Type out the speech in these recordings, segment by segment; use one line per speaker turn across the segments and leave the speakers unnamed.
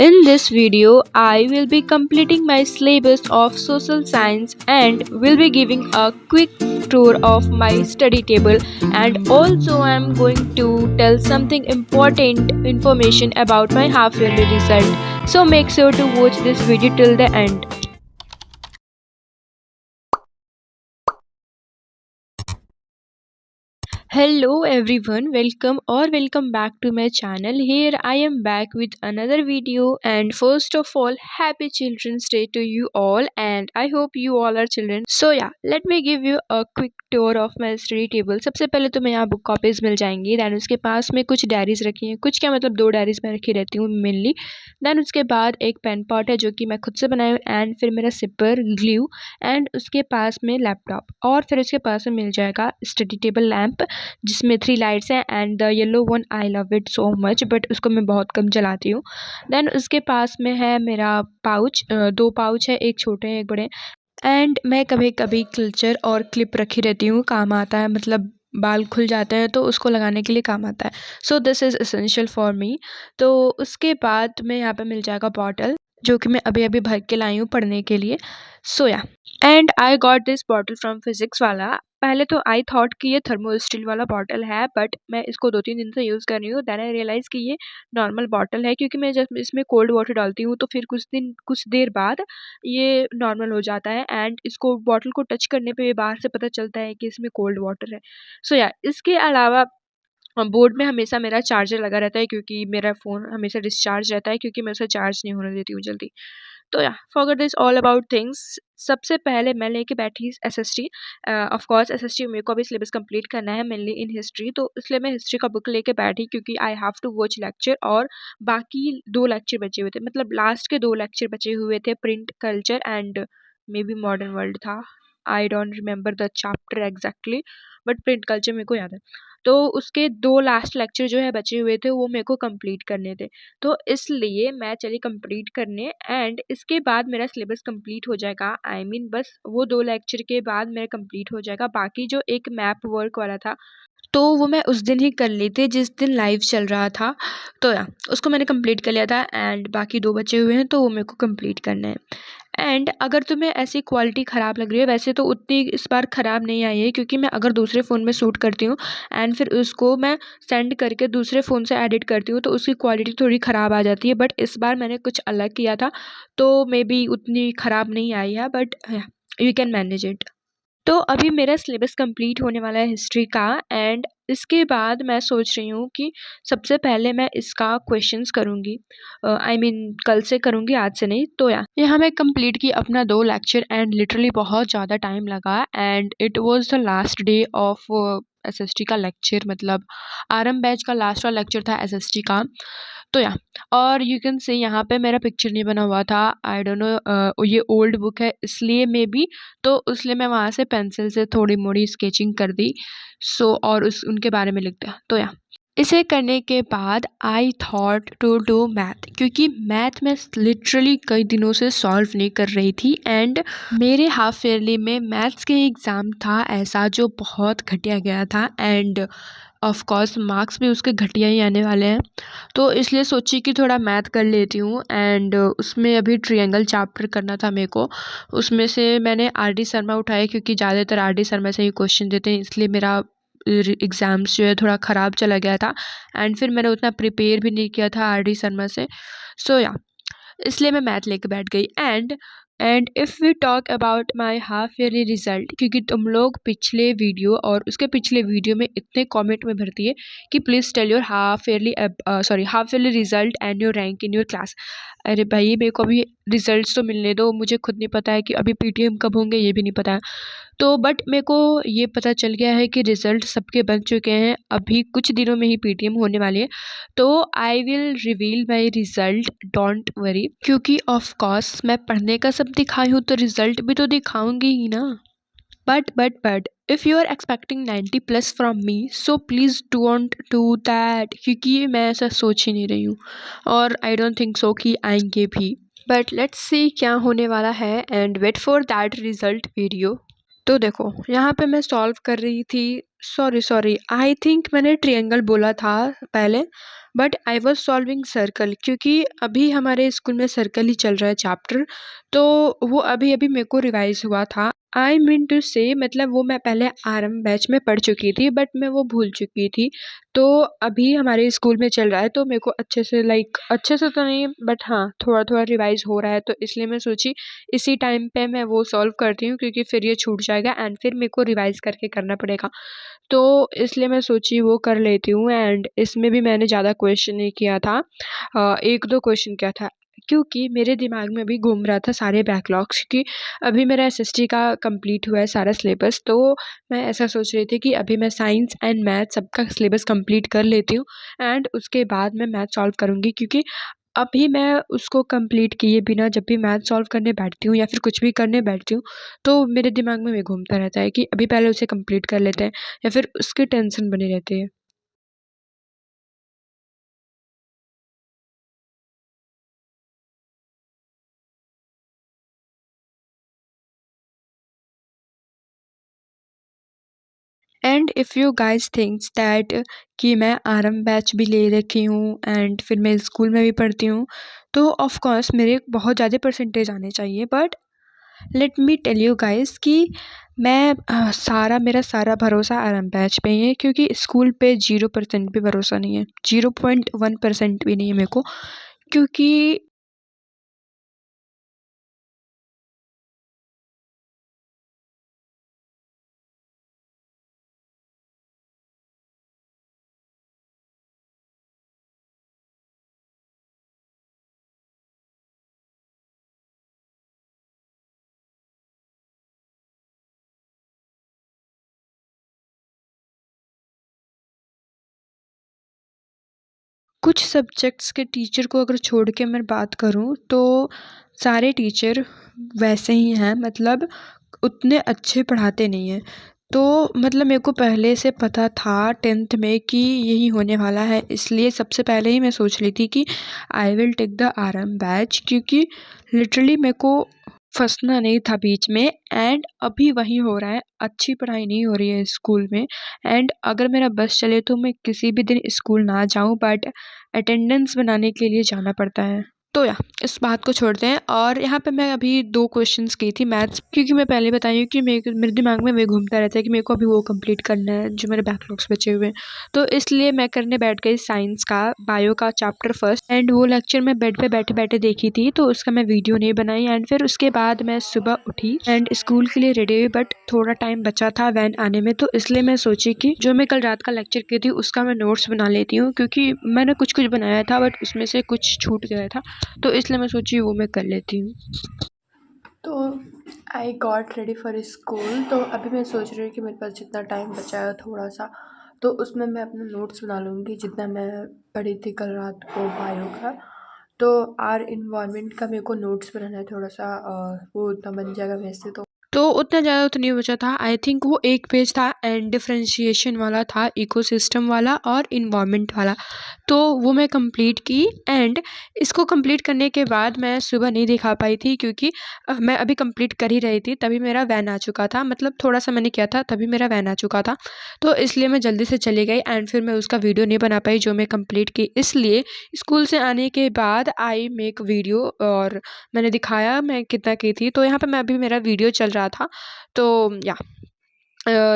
In this video, I will be completing my syllabus of social science and will be giving a quick tour of my study table, and also I am going to tell something important information about my half yearly result. So make sure to watch this video till the end. Hello everyone, welcome back to my channel. Here I am back with another video, and first of all, happy Children's Day to you all, and I hope you all are children. So yeah, let me give you a quick tour of my study table. सबसे पहले तो मैं यहाँ book copies मिल जाएंगी, then उसके पास में कुछ diaries रखी हैं, कुछ क्या मतलब 2 डायरीज मैं रखी रहती हूँ मेनली। दैन उसके बाद एक पेन पॉट है जो कि मैं खुद से बनाई हूँ, एंड फिर मेरा सिपर ग्लू, एंड उसके पास में लैपटॉप, और फिर उसके पास में मिल जाएगा स्टडी टेबल लैम्प जिसमें 3 लाइट्स हैं, and the yellow one I love it so much, but उसको मैं बहुत कम चलाती हूँ। देन उसके पास में है मेरा पाउच, 2 पाउच है, एक छोटे हैं एक बड़े, एंड मैं कभी कभी क्लचर और क्लिप रखी रहती हूँ, काम आता है, मतलब बाल खुल जाते हैं तो उसको लगाने के लिए काम आता है। So this is essential for me. तो उसके बाद में यहाँ पे मिल जाएगा बॉटल जो कि मैं अभी अभी भर के लाई हूँ पढ़ने के लिए। सो या, and I got this bottle from physics वाला। पहले तो आई थॉट कि ये थर्मो स्टील वाला बॉटल है, बट मैं इसको 2-3 दिन से यूज़ कर रही हूँ, देन आई रियलाइज़ कि ये नॉर्मल बॉटल है, क्योंकि मैं जब इसमें कोल्ड वाटर डालती हूँ तो फिर कुछ देर बाद ये नॉर्मल हो जाता है, एंड इसको बॉटल को टच करने पे बाहर से पता चलता है कि इसमें कोल्ड वाटर है। सो या, इसके अलावा बोर्ड में हमेशा मेरा चार्जर लगा रहता है, क्योंकि मेरा फ़ोन हमेशा डिस्चार्ज रहता है, क्योंकि मैं उसे चार्ज नहीं होने देती हूँ जल्दी। तो या, forget this all about things. सबसे पहले मैं लेके बैठी एसएसटी। ऑफ कोर्स एसएसटी मेरे को अभी सिलेबस कंप्लीट करना है मेनली इन हिस्ट्री, तो इसलिए मैं हिस्ट्री का बुक लेके बैठी, क्योंकि I have to watch lecture, और बाकी 2 लेक्चर बचे हुए थे, मतलब लास्ट के 2 लेक्चर बचे हुए थे, print culture and maybe modern world था। I don't remember the chapter exactly, but print culture मेरे को याद है। तो उसके 2 लास्ट लेक्चर जो है बचे हुए थे वो मेरे को कंप्लीट करने थे, तो इसलिए मैं चली कंप्लीट करने, एंड इसके बाद मेरा सिलेबस कंप्लीट हो जाएगा। आई मीन बस वो 2 लेक्चर के बाद मेरा कंप्लीट हो जाएगा। बाकी जो एक मैप वर्क वाला था तो वो मैं उस दिन ही कर ली थी जिस दिन लाइव चल रहा था। तो या, उसको मैंने कंप्लीट कर लिया था, एंड बाकी 2 बचे हुए हैं तो वो मेरे को कंप्लीट करने हैं। एंड अगर तुम्हें ऐसी क्वालिटी ख़राब लग रही है, वैसे तो उतनी इस बार ख़राब नहीं आई है, क्योंकि मैं अगर दूसरे फ़ोन में शूट करती हूँ एंड फिर उसको मैं सेंड करके दूसरे फ़ोन से एडिट करती हूँ तो उसकी क्वालिटी थोड़ी ख़राब आ जाती है, बट इस बार मैंने कुछ अलग किया था तो मे बी उतनी ख़राब नहीं आई है, but you can manage it. तो अभी मेरा सिलेबस कंप्लीट होने वाला है हिस्ट्री का, एंड इसके बाद मैं सोच रही हूँ कि सबसे पहले मैं इसका क्वेश्चंस करूँगी। आई मीन कल से करूँगी, आज से नहीं। तो या, यहाँ मैं कंप्लीट की अपना 2 लेक्चर, एंड लिटरली बहुत ज़्यादा टाइम लगा, and it was the last day of SST का लेक्चर, मतलब आरएम बैच का लास्ट वाला लेक्चर था एसएसटी का। तो या, और यू कैन से यहाँ पे मेरा पिक्चर नहीं बना हुआ था, आई डोंट नो, ये ओल्ड बुक है इसलिए मे बी, तो इसलिए मैं वहाँ से पेंसिल से थोड़ी मोड़ी स्केचिंग कर दी। सो और उस उनके बारे में लिख दिया। तो या, इसे करने के बाद I thought to do math, क्योंकि मैथ में लिटरली कई दिनों से सॉल्व नहीं कर रही थी, एंड मेरे हाफ ईयरली में मैथ्स के एग्ज़ाम था ऐसा जो बहुत घटिया गया था, एंड ऑफ कोर्स मार्क्स भी उसके घटिया ही आने वाले हैं। तो इसलिए सोची कि थोड़ा मैथ कर लेती हूँ, एंड उसमें अभी ट्रायंगल चैप्टर करना था मेरे को। उसमें से मैंने आर डी शर्मा उठाए, क्योंकि ज़्यादातर आर डी शर्मा से ही क्वेश्चन देते हैं, इसलिए मेरा एग्ज़ाम्स जो है थोड़ा ख़राब चला गया था, एंड फिर मैंने उतना प्रिपेयर भी नहीं किया था आर डी शर्मा से। सो या, इसलिए मैं मैथ लेके बैठ गई। And if we talk about my half yearly result, क्योंकि तुम लोग पिछले वीडियो और उसके पिछले वीडियो में इतने कमेंट में भरती है कि please tell your half yearly result and your rank in your class. अरे भाई, मेरे को अभी रिजल्ट्स तो मिलने दो, मुझे खुद नहीं पता है कि अभी पीटीएम कब होंगे, ये भी नहीं पता है। तो बट मेरे को ये पता चल गया है कि रिज़ल्ट सबके बन चुके हैं, अभी कुछ दिनों में ही पीटीएम होने वाली है। तो I will reveal my result, don't worry, क्योंकि ऑफ कोर्स मैं पढ़ने का सब दिखाई हूँ तो रिज़ल्ट भी तो दिखाऊंगी ही ना। But if you are expecting 90 plus from me, so please don't do that, क्योंकि मैं ऐसा सोच ही नहीं रही हूँ, और आई डोंट थिंक सो कि आएंगे भी। बट लेट्स सी क्या होने वाला है, and wait for that result video. तो देखो, यहाँ पे मैं सॉल्व कर रही थी सॉरी सॉरी, आई थिंक मैंने ट्रायंगल बोला था पहले, but I was solving circle, क्योंकि अभी हमारे स्कूल में सर्कल ही चल रहा है चैप्टर। तो वो अभी अभी मेरे को रिवाइज हुआ था। आई मीन टू से मतलब वो मैं पहले आरएम बैच में पढ़ चुकी थी, बट मैं वो भूल चुकी थी। तो अभी हमारे स्कूल में चल रहा है, तो मेरे को अच्छे से लाइक अच्छे से तो नहीं, बट हाँ थोड़ा थोड़ा रिवाइज हो रहा है, तो इसलिए मैं सोची इसी टाइम पे मैं वो सॉल्व करती हूँ, क्योंकि फिर ये छूट जाएगा एंड फिर मेरे को रिवाइज करके करना पड़ेगा। तो इसलिए मैं सोची वो कर लेती हूँ, एंड इसमें भी मैंने ज़्यादा क्वेश्चन नहीं किया था। 1-2 क्वेश्चन किया था, क्योंकि मेरे दिमाग में अभी घूम रहा था सारे बैकलॉग्स, क्योंकि अभी मेरा एसएसटी का कंप्लीट हुआ है सारा सिलेबस। तो मैं ऐसा सोच रही थी कि अभी मैं साइंस एंड मैथ सबका सिलेबस कंप्लीट कर लेती हूँ, एंड उसके बाद मैं मैथ सॉल्व करूँगी, क्योंकि अभी मैं उसको कंप्लीट किए बिना जब भी मैथ सॉल्व करने बैठती हूँ या फिर कुछ भी करने बैठती हूँ, तो मेरे दिमाग में घूमता रहता है कि अभी पहले उसे कंप्लीट कर लेते हैं, या फिर उसकी टेंशन बनी रहती है। And if you guys thinks that कि मैं आरएम बैच भी ले रखी हूँ एंड फिर मैं स्कूल में भी पढ़ती हूँ, तो ऑफ कोर्स मेरे बहुत ज़्यादा परसेंटेज आने चाहिए, but let me tell you guys कि मैं सारा मेरा सारा भरोसा आरएम बैच पे ही है, क्योंकि स्कूल पे 0% भी भरोसा नहीं है, 0.1% भी नहीं है मेरे को, क्योंकि कुछ सब्जेक्ट्स के टीचर को अगर छोड़ के मैं बात करूँ, तो सारे टीचर वैसे ही हैं, मतलब उतने अच्छे पढ़ाते नहीं हैं। तो मतलब मेरे को पहले से पता था 10th में कि यही होने वाला है, इसलिए सबसे पहले ही मैं सोच रही थी कि I will take the RM batch, क्योंकि लिटरली मेरे को फँसना नहीं था बीच में, एंड अभी वही हो रहा है, अच्छी पढ़ाई नहीं हो रही है स्कूल में। एंड अगर मेरा बस चले तो मैं किसी भी दिन स्कूल ना जाऊँ, बट अटेंडेंस बनाने के लिए जाना पड़ता है। तो या इस बात को छोड़ते हैं, और यहाँ पे मैं अभी 2 क्वेश्चंस की थी मैथ्स, क्योंकि मैं पहले बताई हूँ कि मेरे दिमाग में वही घूमता रहता है कि मेरे को अभी वो कंप्लीट करना है जो मेरे बैकलॉग्स बचे हुए हैं। तो इसलिए मैं करने बैठ गई साइंस का बायो का चैप्टर फर्स्ट, एंड वो लेक्चर मैं बेड पे बैठे-बैठे देखी थी, तो उसका मैं वीडियो नहीं बनाई, एंड फिर उसके बाद मैं सुबह उठी एंड स्कूल के लिए रेडी हुई, बट थोड़ा टाइम बचा था वैन आने में, तो इसलिए मैं सोची कि जो मैं कल रात का लेक्चर की थी उसका मैं नोट्स बना लेती हूँ, क्योंकि मैंने कुछ-कुछ बनाया था बट उसमें से कुछ छूट गया था। तो इसलिए मैं सोची वो मैं कर लेती हूँ। तो I got ready for school. तो अभी मैं सोच रही हूँ कि मेरे पास जितना टाइम बचा है थोड़ा सा, तो उसमें मैं अपने नोट्स बना लूँगी जितना मैं पढ़ी थी कल रात को बायो का। तो आर इन्वायरमेंट का मेरे को नोट्स बनाना है थोड़ा सा, वो उतना बन जाएगा वैसे तो उतना ज़्यादा तो नहीं बचा था, आई थिंक वो 1 पेज था, एंड डिफरेंशिएशन वाला था, इकोसिस्टम वाला और इन्वायरमेंट वाला। तो वो मैं कंप्लीट की, एंड इसको कंप्लीट करने के बाद मैं सुबह नहीं दिखा पाई थी, क्योंकि मैं अभी कंप्लीट कर ही रही थी तभी मेरा वैन आ चुका था, मतलब थोड़ा-सा मैंने किया था तभी मेरा वैन आ चुका था। तो इसलिए मैं जल्दी से चली गई, एंड फिर मैं उसका वीडियो नहीं बना पाई जो मैं कंप्लीट की। इसलिए स्कूल से आने के बाद आई मेक वीडियो, और मैंने दिखाया मैं कितना की थी। तो यहाँ पे मैं अभी मेरा वीडियो चल रहा था। तो या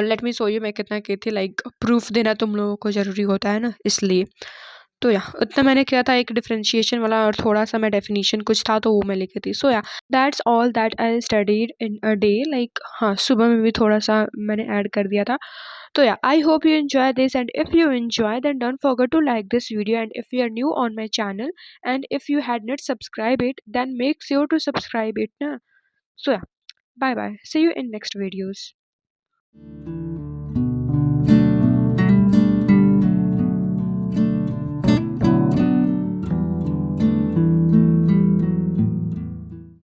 लेट मी शो यू मैं कितना की थी, लाइक प्रूफ देना तुम लोगों को ज़रूरी होता है ना, इसलिए। तो या उतना मैंने किया था, एक डिफरेंशिएशन वाला और थोड़ा-सा मैं डेफिनिशन कुछ था तो वो मैं लिखी थी। सो या that's all that I studied in a day, like हाँ, सुबह में भी थोड़ा-सा मैंने ऐड कर दिया था। तो yeah, I hope you enjoy this, and if you enjoy then don't forget to like this video, and if you are new on my channel and if you had not subscribed it then make sure to subscribe it na. So yeah, bye bye, see you in next videos.